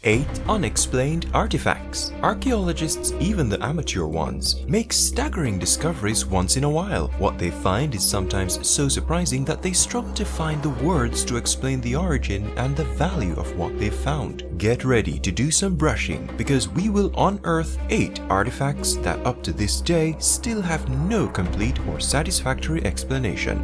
8 unexplained artifacts. Archaeologists, even the amateur ones, make staggering discoveries once in a while. What they find is sometimes so surprising that they struggle to find the words to explain the origin and the value of what they found. Get ready to do some brushing, because we will unearth 8 artifacts that up to this day still have no complete or satisfactory explanation.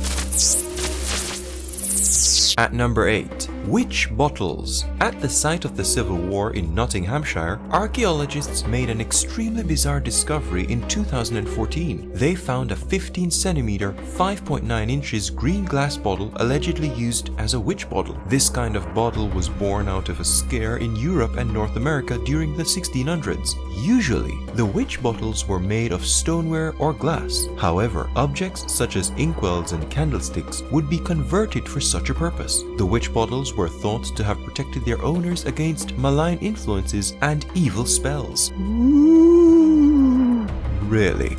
At number 8. Witch bottles. At the site of the Civil War in Nottinghamshire, archaeologists made an extremely bizarre discovery in 2014. They found a 15 cm, 5.9 inches green glass bottle allegedly used as a witch bottle. This kind of bottle was born out of a scare in Europe and North America during the 1600s. Usually, the witch bottles were made of stoneware or glass. However, objects such as inkwells and candlesticks would be converted for such a purpose. The witch bottles were thought to have protected their owners against malign influences and evil spells. Ooh, really?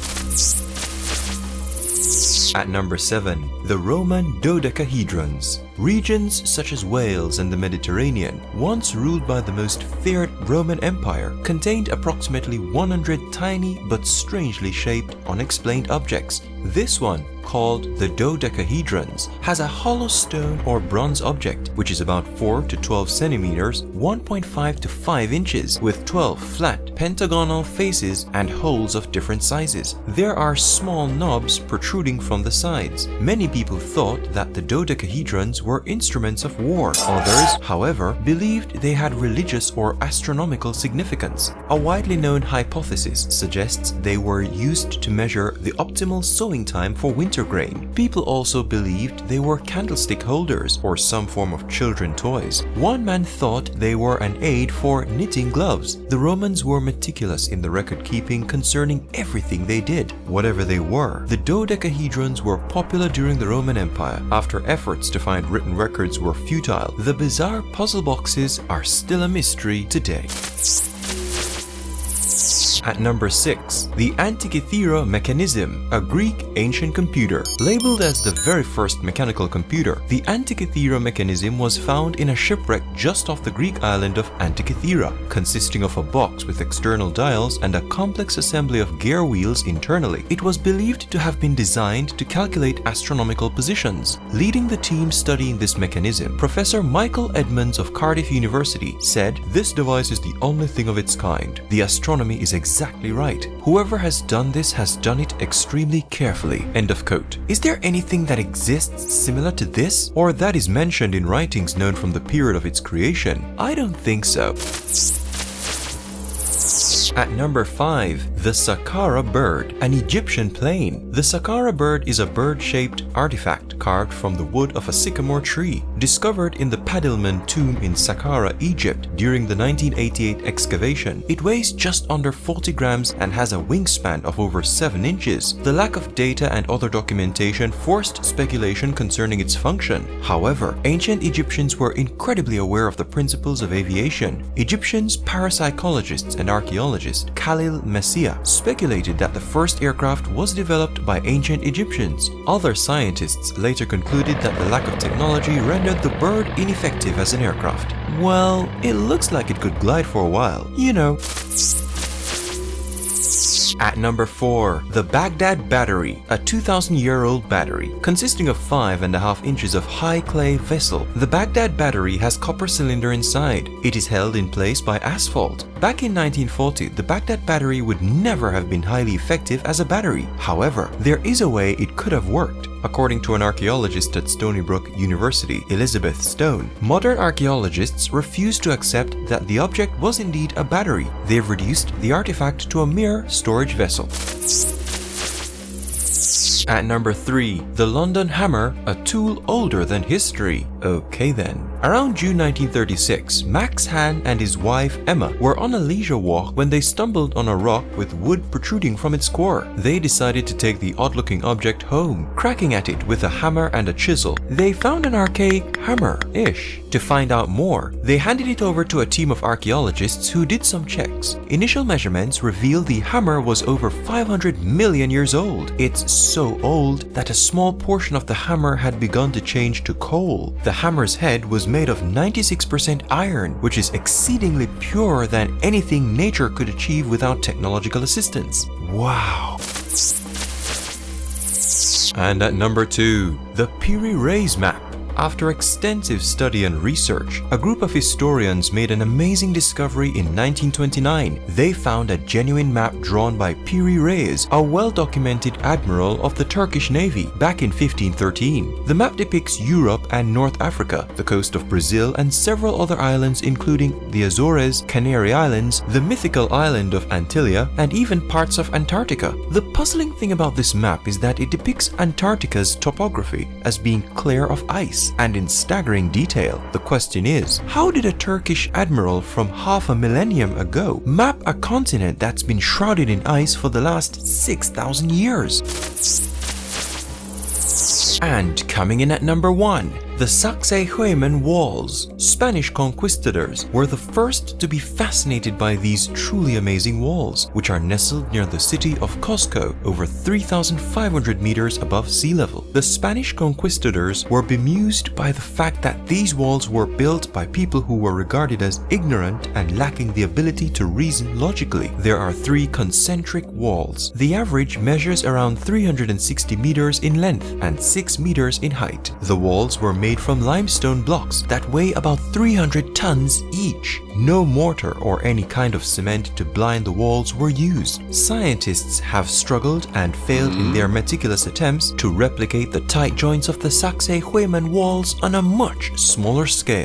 At number 7. The Roman Dodecahedrons. Regions such as Wales and the Mediterranean, once ruled by the most feared Roman Empire, contained approximately 100 tiny but strangely shaped unexplained objects. This one, called the Dodecahedrons, has a hollow stone or bronze object which is about 4 to 12 centimeters, 1.5 to 5 inches, with 12 flat pentagonal faces and holes of different sizes. There are small knobs protruding from the sides. Many people thought that the dodecahedrons were instruments of war. Others, however, believed they had religious or astronomical significance. A widely known hypothesis suggests they were used to measure the optimal sowing time for winter grain. People also believed they were candlestick holders or some form of children toys. One man thought they were an aid for knitting gloves. The Romans were meticulous in the record keeping concerning everything they did. Whatever they were, the dodecahedrons were popular during the Roman Empire. After efforts to find written records were futile, the bizarre puzzle boxes are still a mystery today. At number 6. The Antikythera Mechanism, a Greek ancient computer. Labeled as the very first mechanical computer, the Antikythera Mechanism was found in a shipwreck just off the Greek island of Antikythera, consisting of a box with external dials and a complex assembly of gear wheels internally. It was believed to have been designed to calculate astronomical positions. Leading the team studying this mechanism, Professor Michael Edmonds of Cardiff University said, "This device is the only thing of its kind. The astronomy is exactly right. Whoever has done this has done it extremely carefully." End of quote. Is there anything that exists similar to this, or that is mentioned in writings known from the period of its creation? I don't think so. At number 5. The Saqqara bird, an Egyptian plane. The Saqqara bird is a bird-shaped artifact carved from the wood of a sycamore tree, discovered in the Padilman tomb in Saqqara, Egypt during the 1988 excavation. It weighs just under 40 grams and has a wingspan of over 7 inches. The lack of data and other documentation forced speculation concerning its function. However, ancient Egyptians were incredibly aware of the principles of aviation. Egyptians, parapsychologists and archaeologists Khalil Messiah speculated that the first aircraft was developed by ancient Egyptians. Other scientists later concluded that the lack of technology rendered the bird ineffective as an aircraft. Well, it looks like it could glide for a while, you know. At number 4. The Baghdad Battery, a 2,000-year-old battery. Consisting of 5.5 inches of high clay vessel, the Baghdad Battery has copper cylinder inside. It is held in place by asphalt. Back in 1940, the Baghdad Battery would never have been highly effective as a battery. However, there is a way it could have worked. According to an archaeologist at Stony Brook University, Elizabeth Stone, modern archaeologists refuse to accept that the object was indeed a battery. They've reduced the artifact to a mere storage vessel. At number 3. The London Hammer, a tool older than history. Okay then. Around June 1936, Max Hahn and his wife Emma were on a leisure walk when they stumbled on a rock with wood protruding from its core. They decided to take the odd-looking object home. Cracking at it with a hammer and a chisel, they found an archaic hammer-ish. To find out more, they handed it over to a team of archaeologists who did some checks. Initial measurements revealed the hammer was over 500 million years old. It's so old that a small portion of the hammer had begun to change to coal. The The hammer's head was made of 96% iron, which is exceedingly purer than anything nature could achieve without technological assistance. Wow! And at number 2, the Pir Reis Map. After extensive study and research, a group of historians made an amazing discovery in 1929. They found a genuine map drawn by Pir Reis, a well-documented admiral of the Turkish Navy, back in 1513. The map depicts Europe and North Africa, the coast of Brazil, and several other islands including the Azores, Canary Islands, the mythical island of Antikythera, and even parts of Antarctica. The puzzling thing about this map is that it depicts Antarctica's topography as being clear of ice, and in staggering detail. The question is, how did a Turkish admiral from half a millennium ago map a continent that's been shrouded in ice for the last 6,000 years? And coming in at number 1, the Saqsaywaman Walls. Spanish conquistadors were the first to be fascinated by these truly amazing walls, which are nestled near the city of Cusco, over 3,500 meters above sea level. The Spanish conquistadors were bemused by the fact that these walls were built by people who were regarded as ignorant and lacking the ability to reason logically. There are 3 concentric walls. The average measures around 360 meters in length and 6 meters in height. The walls were made from limestone blocks that weigh about 300 tons each. No mortar or any kind of cement to blind the walls were used. Scientists have struggled and failed in their meticulous attempts to replicate the tight joints of the Saqsaywaman Walls on a much smaller scale.